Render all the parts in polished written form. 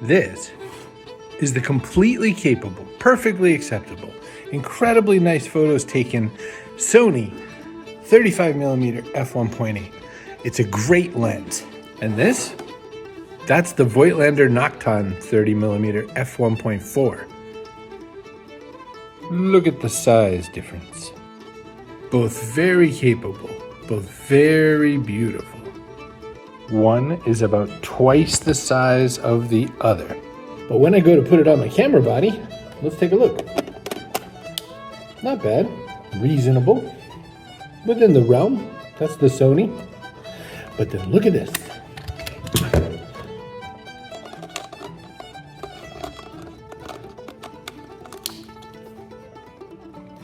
This is the completely capable, perfectly acceptable, incredibly nice photos taken Sony 35mm f1.8. It's a great lens. And that's the Voigtlander Nokton 30mm f1.4. Look at the size difference. Both very capable, both very beautiful. One is about twice the size of the other. But when I go to put it on my camera body, let's take a look. Not bad, reasonable, within the realm. That's the Sony. But then look at this.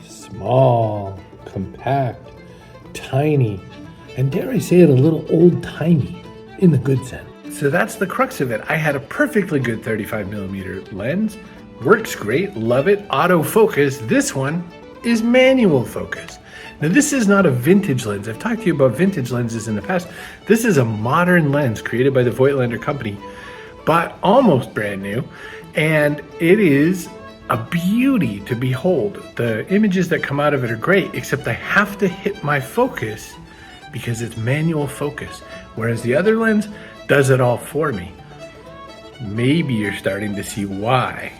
Small, compact, tiny, and dare I say it, a little old-timey in the good sense. So that's the crux of it. I had a perfectly good 35mm lens. Works great, love it, autofocus. This one is manual focus. Now this is not a vintage lens. I've talked to you about vintage lenses in the past. This is a modern lens created by the Voigtlander company, but almost brand new. And it is a beauty to behold. The images that come out of it are great, except I have to hit my focus because it's manual focus. Whereas the other lens does it all for me. Maybe you're starting to see why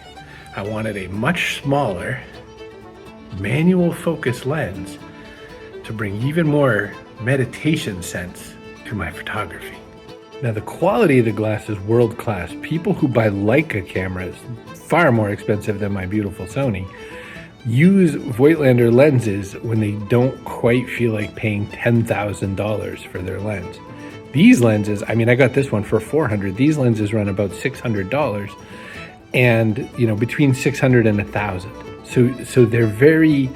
I wanted a much smaller manual focus lens to bring even more meditation sense to my photography. Now the quality of the glass is world class. People who buy Leica cameras, far more expensive than my beautiful Sony, use Voigtlander lenses when they don't quite feel like paying $10,000 for their lens. These lenses, I mean, I got this one for $400. These lenses run about $600, and between $600 and $1,000. So they're very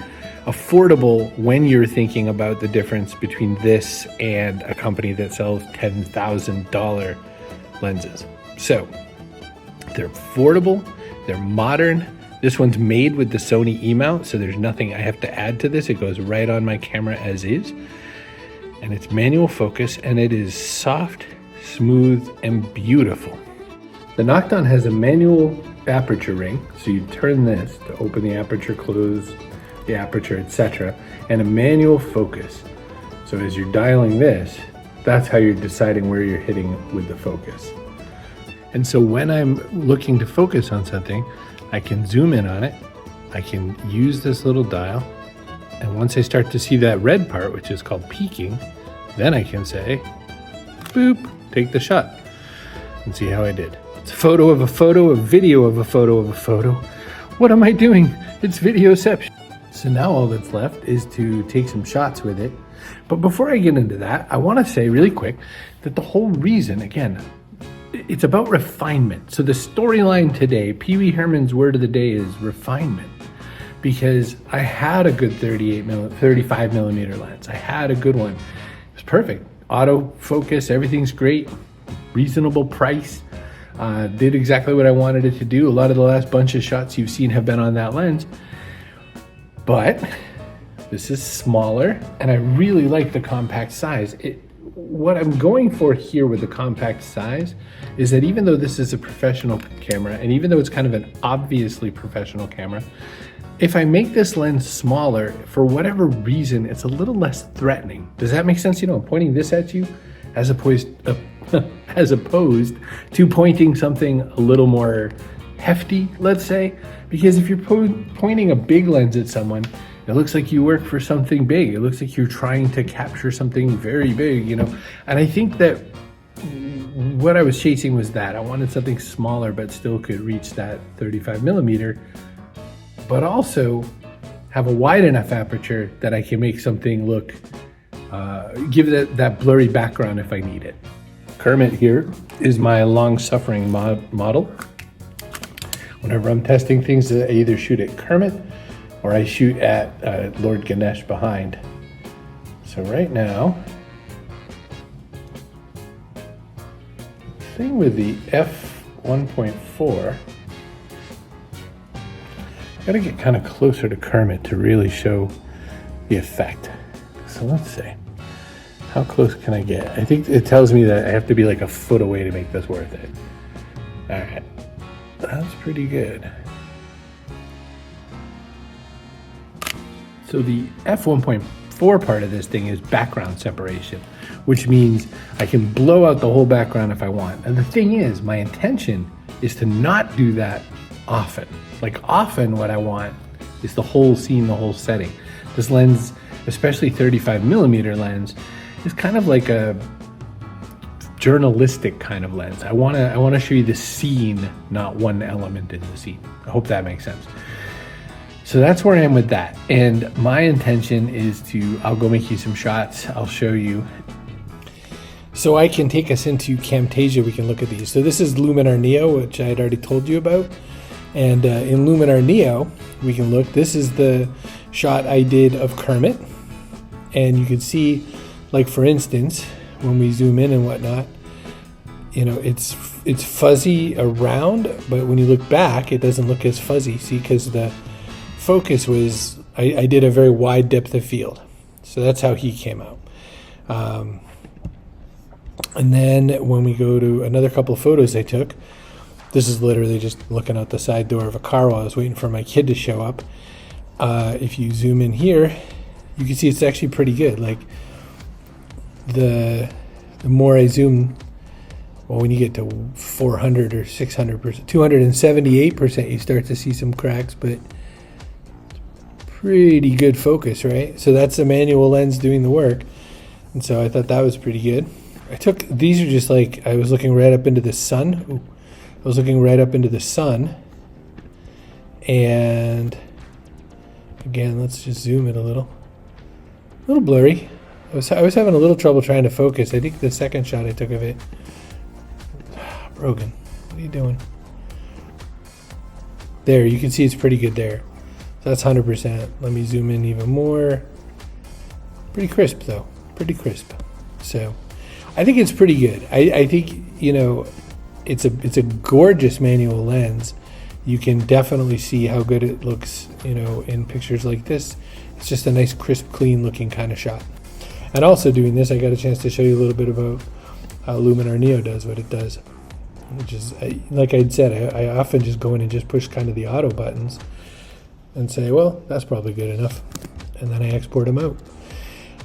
affordable when you're thinking about the difference between this and a company that sells $10,000 lenses. So they're affordable, they're modern. This one's made with the Sony E-mount, so there's nothing I have to add to this. It goes right on my camera as is. And it's manual focus, and it is soft, smooth, and beautiful. The Nokton has a manual aperture ring, so you turn this to open the aperture, close the aperture, etc., and a manual focus. So as you're dialing this, that's how you're deciding where you're hitting with the focus. And so when I'm looking to focus on something, I can zoom in on it, I can use this little dial, and once I start to see that red part, which is called peaking, then I can say, boop, take the shot, and see how I did. It's a photo of a photo, a video of a photo of a photo. What am I doing? It's videoception. So now all that's left is to take some shots with it. But before I get into that, I want to say really quick that the whole reason, again, it's about refinement. So the storyline today, Pee Wee Herman's word of the day is refinement. Because I had a good 35mm lens. I had a good one. It was perfect. Autofocus, everything's great. Reasonable price. Did exactly what I wanted it to do. A lot of the last bunch of shots you've seen have been on that lens. But this is smaller, and I really like the compact size. What I'm going for here with the compact size is that even though this is a professional camera, and even though it's kind of an obviously professional camera, if I make this lens smaller, for whatever reason, it's a little less threatening. Does that make sense? I'm pointing this at you as opposed to pointing something a little more hefty, let's say. Because if you're pointing a big lens at someone, it looks like you work for something big. It looks like you're trying to capture something very big, And I think that what I was chasing was that. I wanted something smaller, but still could reach that 35mm, but also have a wide enough aperture that I can make something look, give that blurry background if I need it. Kermit here is my long-suffering model. Whenever I'm testing things, I either shoot at Kermit or I shoot at Lord Ganesh behind. So right now, the thing with the f1.4, I gotta get kind of closer to Kermit to really show the effect. So let's see, how close can I get? I think it tells me that I have to be like a foot away to make this worth it. All right, That's pretty good. So the f1.4 part of this thing is background separation, which means I can blow out the whole background if I want. And the thing is, my intention is to not do that often. Like often what I want is the whole scene, the whole setting. This lens, especially 35mm lens, is kind of like a journalistic kind of lens. I wanna show you the scene, not one element in the scene. I hope that makes sense. So that's where I am with that. And my intention is I'll go make you some shots. I'll show you. So I can take us into Camtasia. We can look at these. So this is Luminar Neo, which I had already told you about. And in Luminar Neo, we can look. This is the shot I did of Kermit. And you can see, like for instance, when we zoom in and whatnot, you know, it's fuzzy around, but when you look back, it doesn't look as fuzzy. See, because the focus was, I did a very wide depth of field. So that's how he came out. And then when we go to another couple of photos I took, this is literally just looking out the side door of a car while I was waiting for my kid to show up. If you zoom in here, you can see it's actually pretty good. Like the more I zoom, well, when you get to 400 or 600%, 278%, you start to see some cracks, but pretty good focus, right? So that's the manual lens doing the work. And so I thought that was pretty good. These are just like, I was looking right up into the sun. Ooh, I was looking right up into the sun. And again, let's just zoom in a little blurry. I was having a little trouble trying to focus. I think the second shot I took of it. Brogan, what are you doing? There, you can see it's pretty good there. So that's 100%. Let me zoom in even more. Pretty crisp though, pretty crisp. So I think it's pretty good. I think, you know, it's a gorgeous manual lens. You can definitely see how good it looks, you know, in pictures like this. It's just a nice, crisp, clean looking kind of shot. And also doing this, I got a chance to show you a little bit about how Luminar Neo does what it does. Which is, like I said, I often just go in and just push kind of the auto buttons and say, well, that's probably good enough. And then I export them out.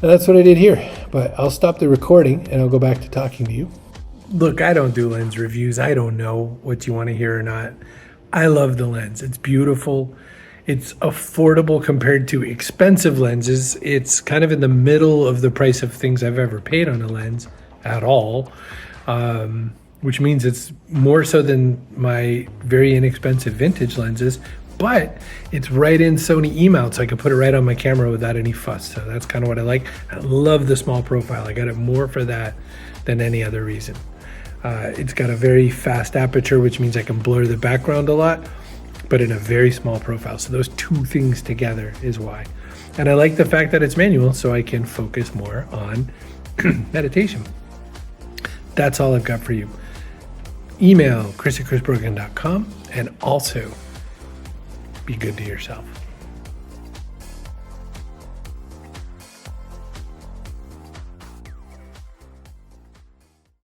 And that's what I did here. But I'll stop the recording and I'll go back to talking to you. Look, I don't do lens reviews. I don't know what you want to hear or not. I love the lens. It's beautiful. It's affordable compared to expensive lenses. It's kind of in the middle of the price of things I've ever paid on a lens at all. Which means it's more so than my very inexpensive vintage lenses, but it's right in Sony E-mount, so I can put it right on my camera without any fuss. So that's kind of what I like. I love the small profile. I got it more for that than any other reason. It's got a very fast aperture, which means I can blur the background a lot, but in a very small profile. So those two things together is why. And I like the fact that it's manual, so I can focus more on meditation. That's all I've got for you. Email chris@chrisbrogan.com, and also be good to yourself.